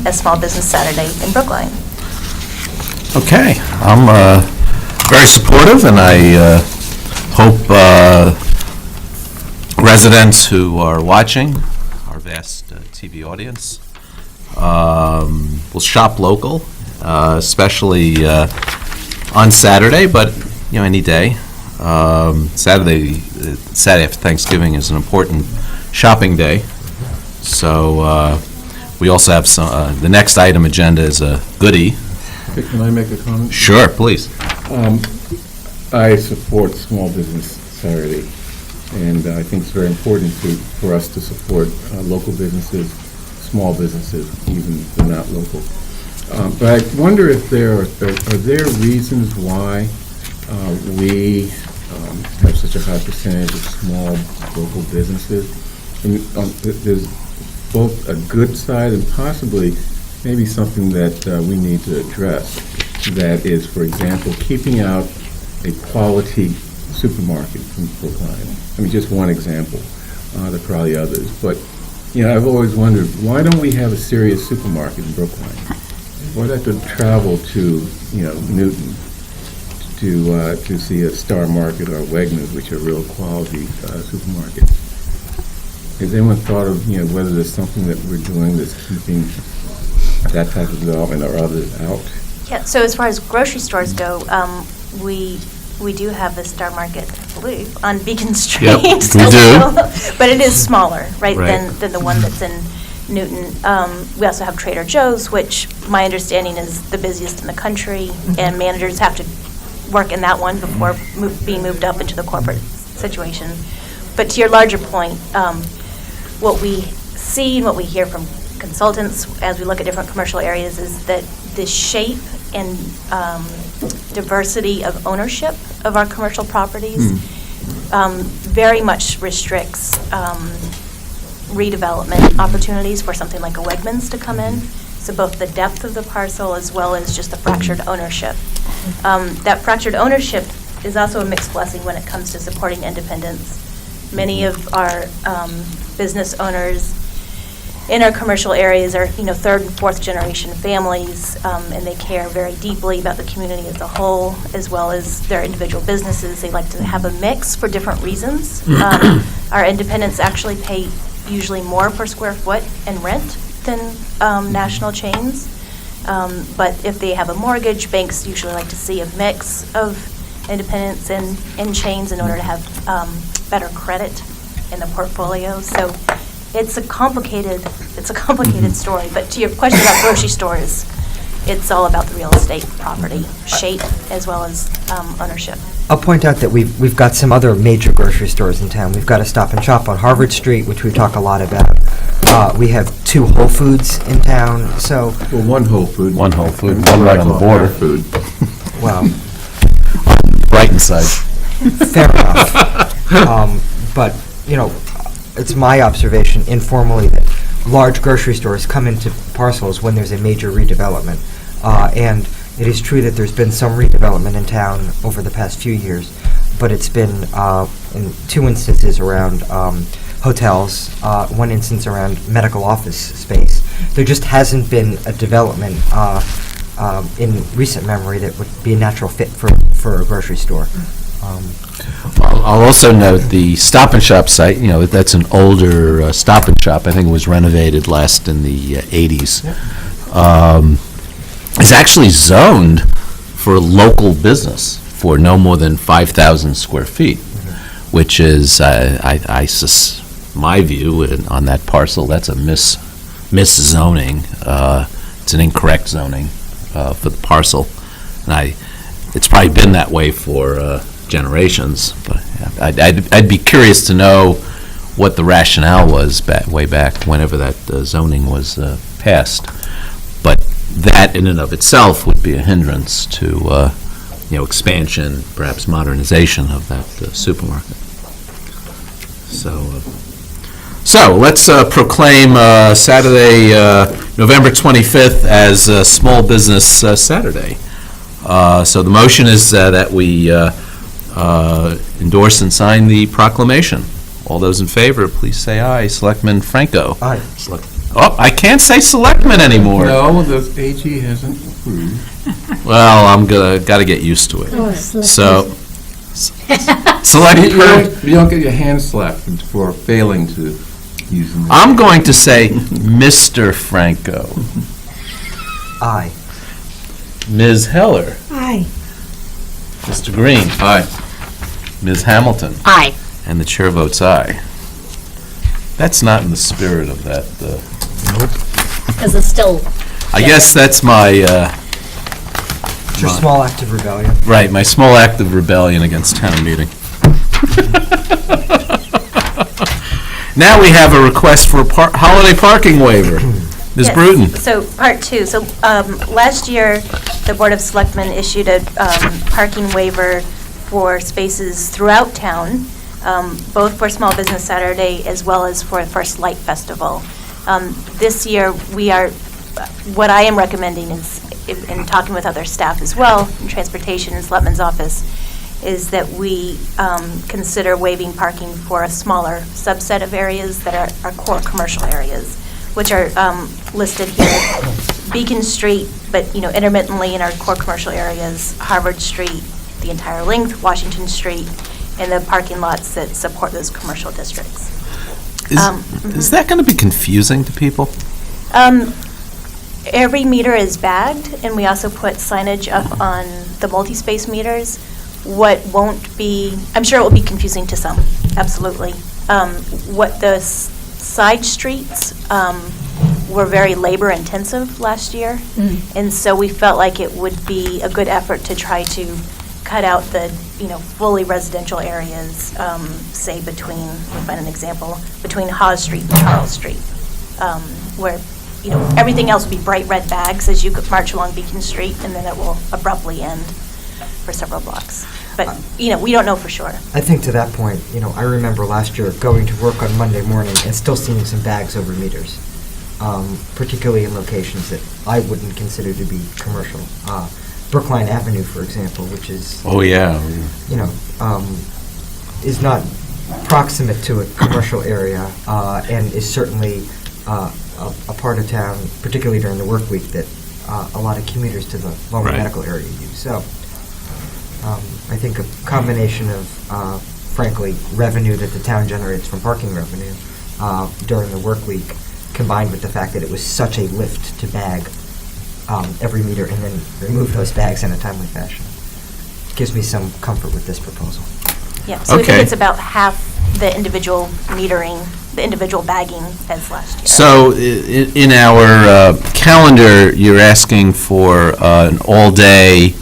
as Small Business Saturday in Brookline. Okay, I'm very supportive, and I hope residents who are watching, our vast TV audience, will shop local, especially on Saturday, but any day. Saturday after Thanksgiving is an important shopping day. So we also have some. The next item agenda is a goodie. Can I make a comment? Sure, please. I support Small Business Saturday, and I think it's very important for us to support local businesses, small businesses, even if they're not local. But I wonder if are there reasons why we have such a high percentage of small local businesses? And, there's both a good side and possibly maybe something that we need to address. That is, for example, keeping out a quality supermarket from Brookline. I mean, just one example. There are probably others. But, I've always wondered, why don't we have a serious supermarket in Brookline? Why do I have to travel to, Newton to see a Star Market or Wegmans, which are real quality supermarkets? Has anyone thought of, whether there's something that we're doing that's keeping that type of development or others out? Yeah, so as far as grocery stores go, we do have the Star Market, I believe, on Beacon Street. Yep, we do. But it is smaller, right, Right. than the one that's in Newton. We also have Trader Joe's, which my understanding is the busiest in the country, and managers have to work in that one before being moved up into the corporate situation. But to your larger point, what we see and what we hear from consultants as we look at different commercial areas is that the shape and diversity of ownership of our commercial properties very much restricts redevelopment opportunities for something like a Wegmans to come in. So both the depth of the parcel as well as just the fractured ownership. That fractured ownership is also a mixed blessing when it comes to supporting independence. Many of our business owners in our commercial areas are, third and fourth generation families, and they care very deeply about the community as a whole, as well as their individual businesses. They like to have a mix for different reasons. Our independents actually pay usually more per square foot in rent than national chains. But if they have a mortgage, banks usually like to see a mix of independents and chains in order to have better credit in the portfolio. So it's a complicated story. But to your question about grocery stores, it's all about the real estate property shape as well as ownership. I'll point out that we've got some other major grocery stores in town. We've got a Stop and Shop on Harvard Street, which we talk a lot about. We have 2 Whole Foods in town. So One Whole Food. One Whole Food, And one right on the call border. Food. well, Brighton side. fair enough. But it's my observation informally that large grocery stores come into parcels when there's a major redevelopment, and it is true that there's been some redevelopment in town over the past few years, but it's been in 2 instances around hotels, 1 instance around medical office space. There just hasn't been a development in recent memory that would be a natural fit for a grocery store. I'll also note the Stop and Shop site, that's an older Stop and Shop. I think it was renovated last in the 80s. It's actually zoned for local business for no more than 5,000 square feet, which is, my view on that parcel, that's a mis-zoning. It's an incorrect zoning for the parcel. And it's probably been that way for generations, but I'd be curious to know what the rationale was way back whenever that zoning was passed. But that in and of itself would be a hindrance to expansion, perhaps modernization of that supermarket. So let's proclaim Saturday, November 25th as Small Business Saturday. So the motion is that we endorse and sign the proclamation. All those in favor, please say aye. Selectman Franco. Aye. Oh, I can't say selectmen anymore. No, the AG hasn't approved. Well, I'm gotta get used to it. So, select, You don't get your hand slapped for failing to use them. I'm going to say Mr. Franco. Aye. Ms. Heller. Aye. Mr. Green. Aye. Ms. Hamilton. Aye. And the chair votes aye. That's not in the spirit of that. Because it's still, I guess that's my, It's your small act of rebellion. right, my small act of rebellion against town meeting. Now we have a request for a holiday parking waiver. Ms. Yes. Bruton. So, part two. So, last year, the Board of Selectmen issued a parking waiver for spaces throughout town, both for Small Business Saturday as well as for the First Light Festival. This year, what I am recommending is, in talking with other staff as well, in Transportation and Selectmen's Office, is that we consider waiving parking for a smaller subset of areas that are our core commercial areas, which are listed here. Beacon Street, but, intermittently in our core commercial areas, Harvard Street, the entire length, Washington Street, and the parking lots that support those commercial districts. Is that going to be confusing to people? Every meter is bagged, and we also put signage up on the multi-space meters. What won't be, I'm sure it will be confusing to some, absolutely. What the side streets were very labor-intensive last year, and so we felt like it would be a good effort to try to cut out the, fully residential areas, say between, let me find an example, between Hawes Street and Charles Street, where, everything else would be bright red bags as you could march along Beacon Street, and then it will abruptly end for several blocks. But, we don't know for sure. I think to that point, I remember last year going to work on Monday morning and still seeing some bags over meters, particularly in locations that I wouldn't consider to be commercial. Brookline Avenue, for example, which is, Oh, yeah. is not proximate to a commercial area and is certainly a part of town, particularly during the work week, that a lot of commuters to the lower Right. medical area use. So I think a combination of, frankly, revenue that the town generates from parking revenue during the work week, combined with the fact that it was such a lift to bag every meter and then remove those bags in a timely fashion, gives me some comfort with this proposal. Yeah, so we Okay. think it's about half the individual metering, the individual bagging as last year. So in our calendar, you're asking for an all-day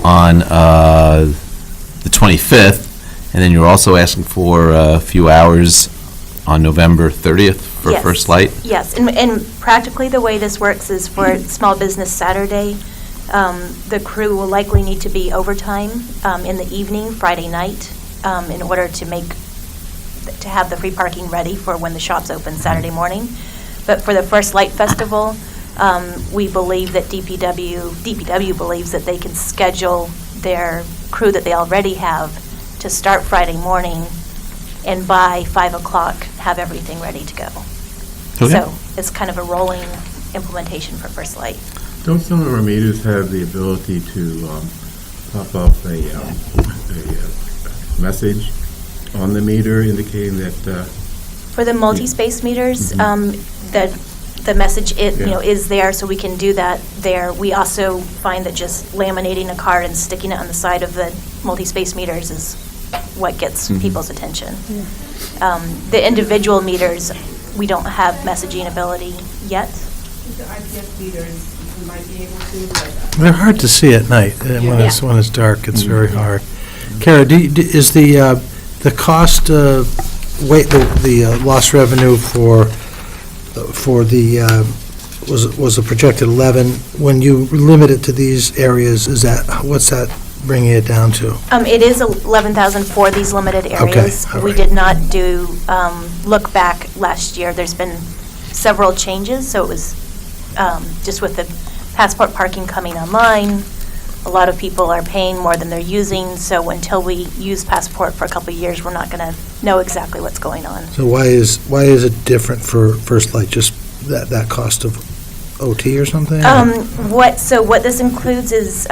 on the 25th, and then you're also asking for a few hours on November 30th for Yes. First Light? Yes, and practically the way this works is for Small Business Saturday, the crew will likely need to be overtime in the evening, Friday night, in order to have the free parking ready for when the shops open Saturday morning. But for the First Light Festival, we believe that DPW believes that they can schedule their crew that they already have to start Friday morning, and by 5 o'clock, have everything ready to go. Okay. So it's kind of a rolling implementation for First Light. Don't some of our meters have the ability to pop up a message on the meter indicating that, For the multi-space meters, the message, is there, so we can do that there. We also find that just laminating a card and sticking it on the side of the multi-space meters is what gets people's attention. The individual meters, we don't have messaging ability yet. The IPS meters, you might be able to, but They're hard to see at night, and when it's dark, it's very hard. Kara, is the cost, the lost revenue for the, was a projected 11, when you limit it to these areas, what's that bringing it down to? It is 11,000 for these limited areas. all We right. did not do look back last year. There's been several changes, so it was just with the passport parking coming online, a lot of people are paying more than they're using, so until we use Passport for a couple of years, we're not going to know exactly what's going on. So why is it different for First Light, just that cost of OT or something? What this includes is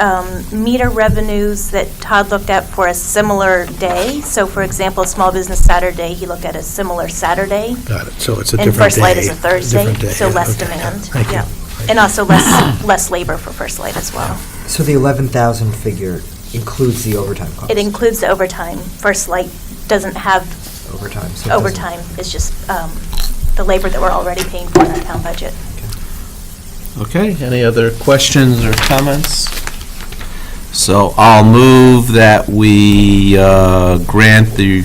meter revenues that Todd looked at for a similar day. So for example, Small Business Saturday, he looked at a similar Saturday. Got it, so it's a different day. And First Light is a Thursday, different day, so yeah, less okay. demand. Thank you. Yeah. And also less labor for First Light as well. So the 11,000 figure includes the overtime cost? It includes the overtime. First Light doesn't have Overtime. So it doesn't- overtime. It's just the labor that we're already paying for in our town budget. Okay, any other questions or comments? So I'll move that we grant the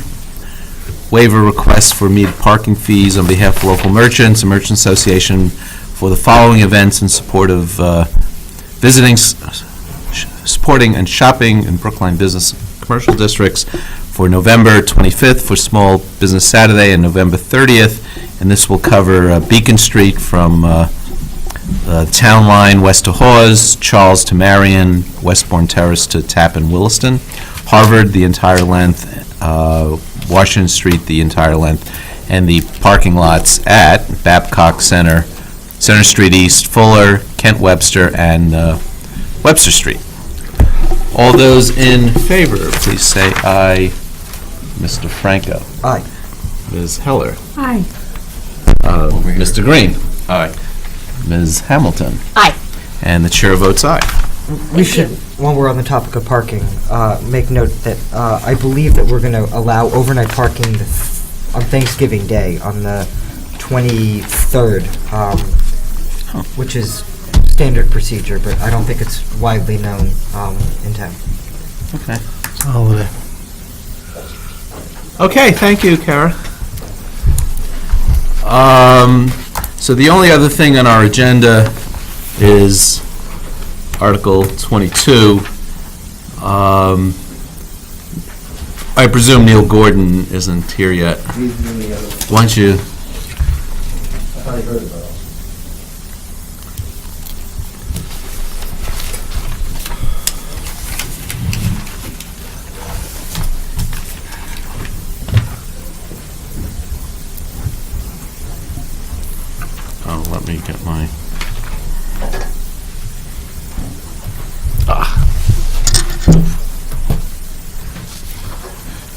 waiver request for metered parking fees on behalf of local merchants and Merchant Association for the following events in support of visiting, supporting and shopping in Brookline business and commercial districts for November 25th for Small Business Saturday and November 30th. And this will cover Beacon Street from Town Line west to Hawes, Charles to Marion, Westbourne Terrace to Tappan Williston, Harvard the entire length, Washington Street the entire length, and the parking lots at Babcock Center, Center Street East, Fuller, Kent Webster, and Webster Street. All those in favor, please say aye. Mr. Franco. Aye. Ms. Heller. Aye. Mr. Green. Aye. Ms. Hamilton. Aye. And the chair votes aye. We should, while we're on the topic of parking, make note that I believe that we're going to allow overnight parking on Thanksgiving Day, on the 23rd, which is standard procedure, but I don't think it's widely known in town. Okay. It's a holiday. Okay, thank you, Kara. So the only other thing on our agenda is Article 22. I presume Neil Gordon isn't here yet. Why don't you? Oh, let me get my...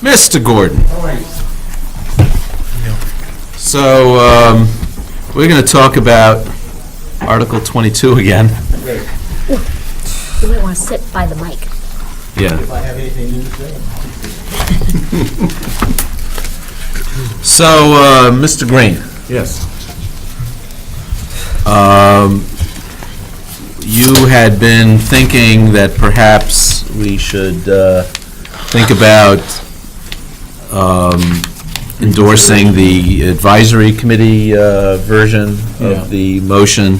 Mr. Gordon. So, we're going to talk about Article 22 again. You might want to sit by the mic. Yeah. If I have anything new to say. So, Mr. Green, Yes. you had been thinking that perhaps we should think about endorsing the advisory committee version Yeah. of the motion.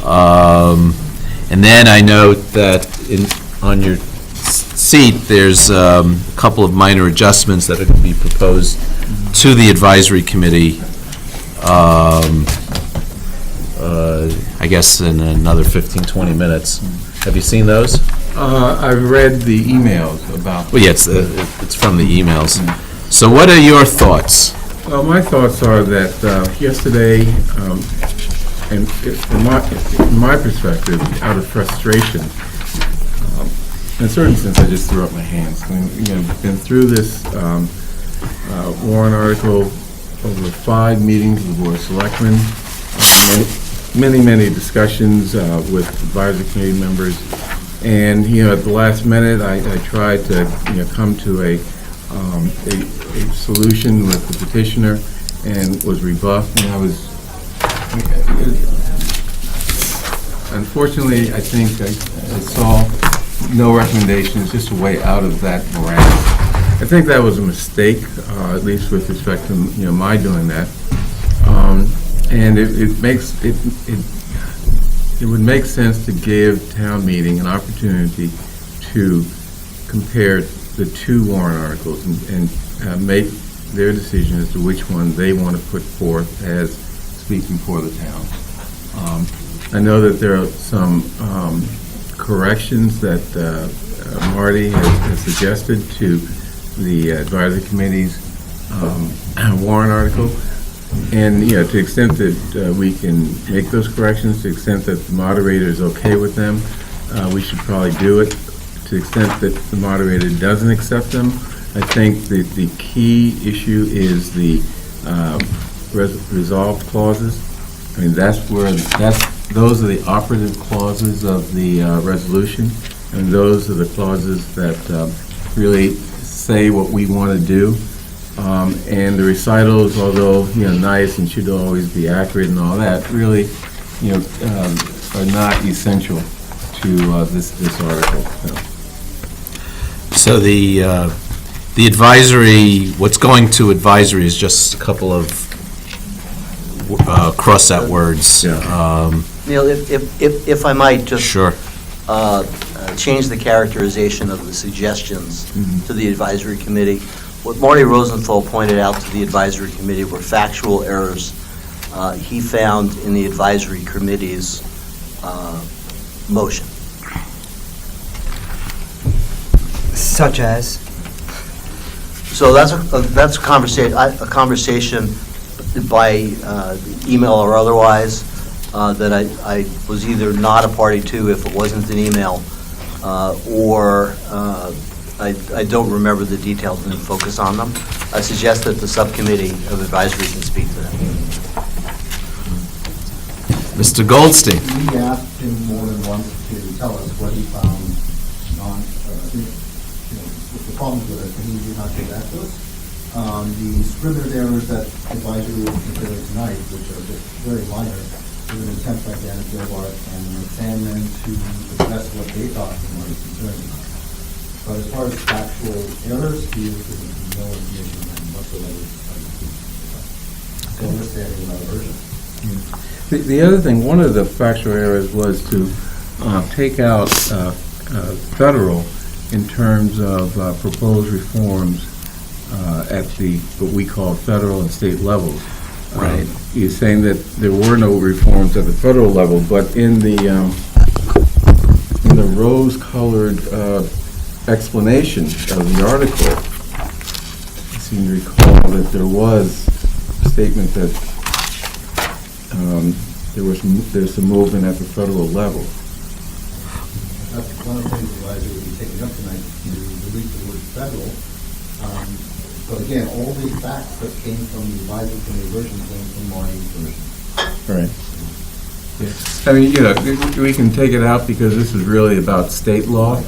And then I note that on your seat, there's a couple of minor adjustments that are going to be proposed to the advisory committee, I guess in another 15, 20 minutes. Have you seen those? I've read the emails about. Well, yeah, it's from the emails. So what are your thoughts? Well, my thoughts are that yesterday, and from my perspective, out of frustration, in a certain sense, I just threw up my hands. I mean, you know, been through this warrant article over 5 meetings of the Board of Selectmen, many discussions with advisory committee members, and, you know, at the last minute, I tried to, you know, come to a solution with the petitioner and was rebuffed, and I was, unfortunately, I think I saw no recommendation. It's just a way out of that morass. I think that was a mistake, at least with respect to, you know, my doing that. And it would make sense to give town meeting an opportunity to compare the 2 warrant articles and make their decision as to which one they want to put forth as speaking for the town. I know that there are some corrections that Marty has suggested to the advisory committee's warrant article. And, to the extent that we can make those corrections, to the extent that the moderator is okay with them, we should probably do it. To the extent that the moderator doesn't accept them, I think that the key issue is the resolved clauses. I mean, those are the operative clauses of the resolution, and those are the clauses that really say what we want to do. And the recitals, although, nice and should always be accurate and all that, really, are not essential to this article. So the advisory, what's going to advisory is just a couple of cross-out words. Neil, if I might just Sure. change the characterization of the suggestions to the advisory committee. What Marty Rosenthal pointed out to the advisory committee were factual errors he found in the advisory committee's motion. Such as? So that's a conversation by email or otherwise that I was either not a party to if it wasn't an email, or I don't remember the details and didn't focus on them. I suggest that the subcommittee of advisory can speak to them. Mr. Goldstein. We asked him more than once to tell us what he found the problems with it, and he did not get back to us. The scrivener's errors that advisory will consider tonight, which are just very minor, with an attempt by Dan Gilbart and Sandman to address what they thought was concerning us. But as far as factual errors, he was given no information whatsoever. So understanding about version. The other thing, one of the factual errors was to take out federal in terms of proposed reforms at what we call federal and state levels. Right. You're saying that there were no reforms at the federal level, but in the rose-colored explanation of the article, I seem to recall that there was a statement that there's some movement at the federal level. That's one of the things the advisory will be taking up tonight, to delete the word federal. But again, all the facts that came from the advisory committee version came from Marty's version. Right. I mean, we can take it out because this is really about state law,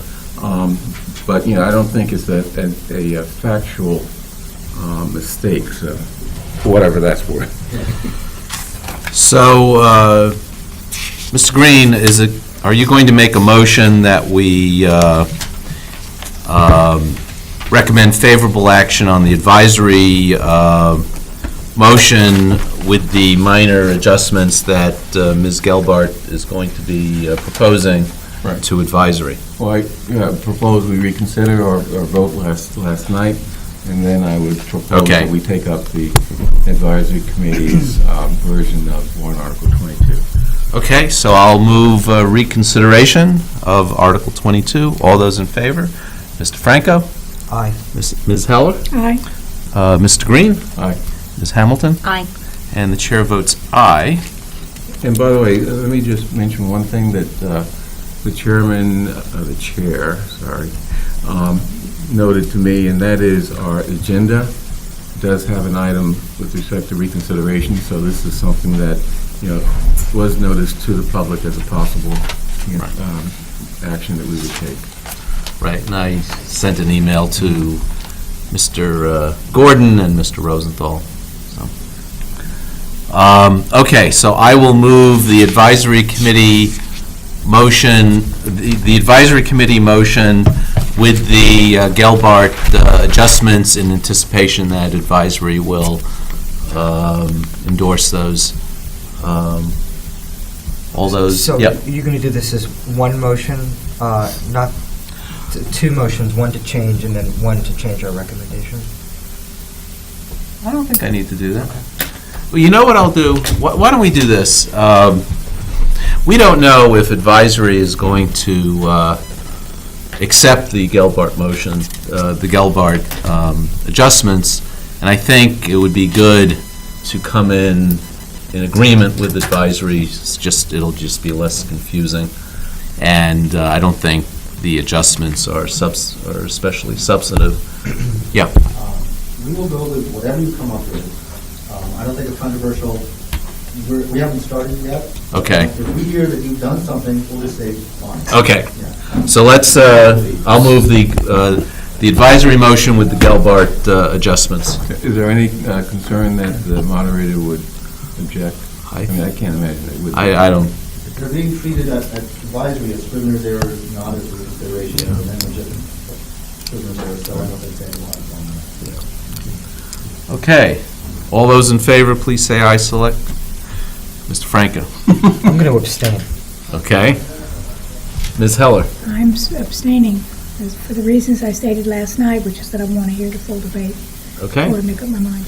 but, I don't think it's a factual mistake, so, for whatever that's worth. So, Mr. Green, are you going to make a motion that we recommend favorable action on the advisory motion with the minor adjustments that Ms. Gelbart is going to be proposing Right. to advisory? Well, I propose we reconsider our vote last night, and then I would propose Okay. that we take up the advisory committee's version of warrant Article 22. Okay, so I'll move reconsideration of Article 22. All those in favor? Mr. Franco? Aye. Ms. Heller? Aye. Mr. Green? Aye. Ms. Hamilton? Aye. And the chair votes aye. And by the way, let me just mention one thing that the chair, noted to me, and that is our agenda does have an item with respect to reconsideration, so this is something that, was noticed to the public as a possible action that we would take. Right, and I sent an email to Mr. Gordon and Mr. Rosenthal. Okay, so I will move the advisory committee motion, the advisory committee motion with the Gelbart adjustments in anticipation that advisory will endorse those. All those, So yep. you're going to do this as one motion, not two motions, one to change and then one to change our recommendation? I don't think I need to do that. Well, you know what I'll do? Why don't we do this? we don't know if advisory is going to accept the Gelbart motion, the Gelbart adjustments, and I think it would be good to come in agreement with advisory. It'll just be less confusing, and I don't think the adjustments are especially substantive. Yeah. We will go with whatever you come up with. I don't think it's controversial. We haven't started yet. Okay. If we hear that you've done something, we'll just say, fine. Okay. Yeah. So let's, I'll move the advisory motion with the Gelbart adjustments. Is there any concern that the moderator would object? I mean, I can't imagine it would. I don't, If they're being treated at advisory as Scrivener's errors, not as a consideration, and then just Scrivener's errors, so I don't think anyone will have on that. okay. All those in favor, please say aye, select. Mr. Franco. I'm going to abstain. Okay. Ms. Heller. I'm abstaining for the reasons I stated last night, which is that I want to hear the full debate Okay. before I make up my mind.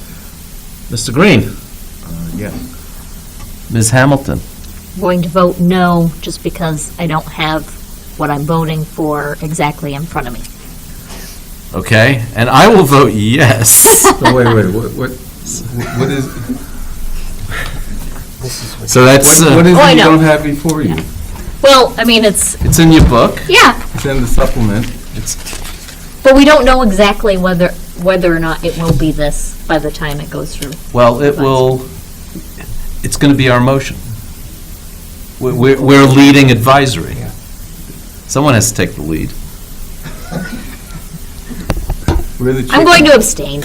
Mr. Green. Yes. Ms. Hamilton. I'm going to vote no, just because I don't have what I'm voting for exactly in front of me. Okay. And I will vote yes. So wait, what is, This is what So that's, what is Oh, I it you know. don't have before you? Well, I mean, it's, it's in your book. yeah, It's in the supplement. but we don't know exactly whether or not it will be this by the time it goes through. Well, it's going to be our motion. We're leading advisory. Someone has to take the lead. I'm going to abstain.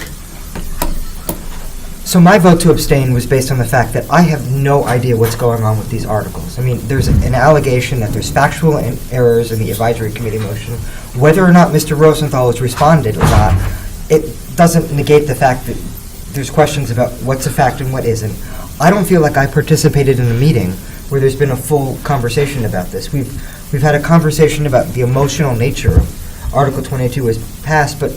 So my vote to abstain was based on the fact that I have no idea what's going on with these articles. I mean, there's an allegation that there's factual errors in the advisory committee motion. Whether or not Mr. Rosenthal has responded or not, it doesn't negate the fact that there's questions about what's a fact and what isn't. I don't feel like I participated in a meeting where there's been a full conversation about this. We've had a conversation about the emotional nature of Article 22 was passed, but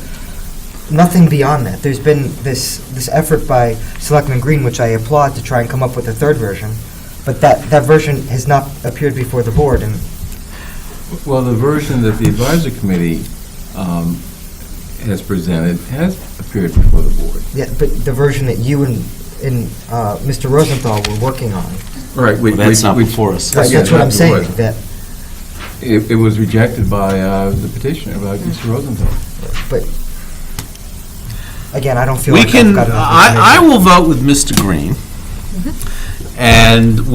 nothing beyond that. There's been this effort by Selectman Green, which I applaud, to try and come up with a third version, but that version has not appeared before the board, and Well, the version that the advisory committee has presented has appeared before the board. yeah, but the version that you and Mr. Rosenthal were working on, Right. That's not before us. that's Yeah, what I'm it saying, was. that, It was rejected by the petitioner, by Mr. Rosenthal. but, again, I don't feel We like I've can, got enough I information. will vote with Mr. Green. And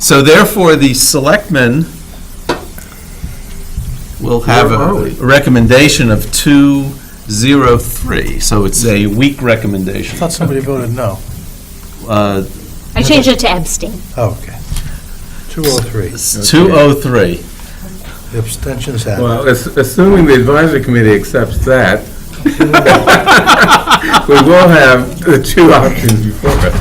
so therefore, the selectmen will have Where are a we? recommendation of 203. So it's a weak I recommendation. thought somebody voted no. I changed it to abstain. Oh, okay. 203. It's 203. The abstentions have it. Well, assuming the advisory committee accepts that, we will have the two options before us.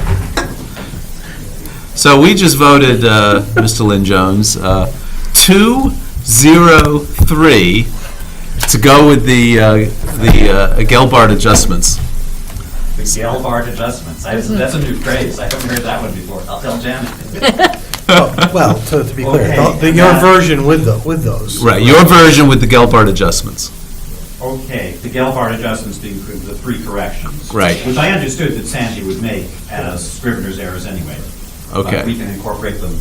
So we just voted, Mr. Lynn Jones, 203 to go with the Gelbart adjustments. The Gelbart adjustments. That's a new phrase. I haven't heard that one before. I'll tell Janet. Well, to be clear, Okay. your version with those. Right, your version with the Gelbart adjustments. Okay, the Gelbart adjustments being the three corrections. Right. Which I understood that Sandy would make as Scrivener's errors anyway. Okay. But we can incorporate them.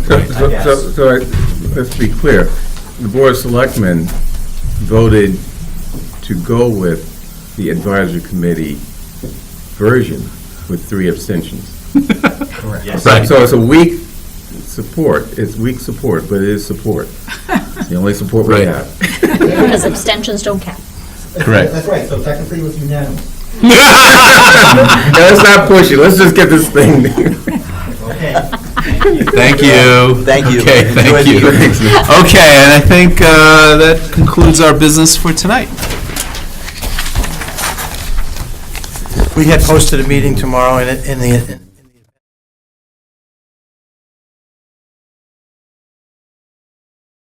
Let's be clear. The Board of Selectmen voted to go with the advisory committee version with 3 abstentions. Yes. Right. So it's a weak support. It's weak support, but it is support. It's the only support we Right. have. Because abstentions don't count. Correct. That's right, so technically it was unanimous. Let's not push it. Let's just get this thing. Okay. Thank you. Thank you. Okay, Enjoy thank you. the evening. Okay, and I think that concludes our business for tonight. We had posted a meeting tomorrow in the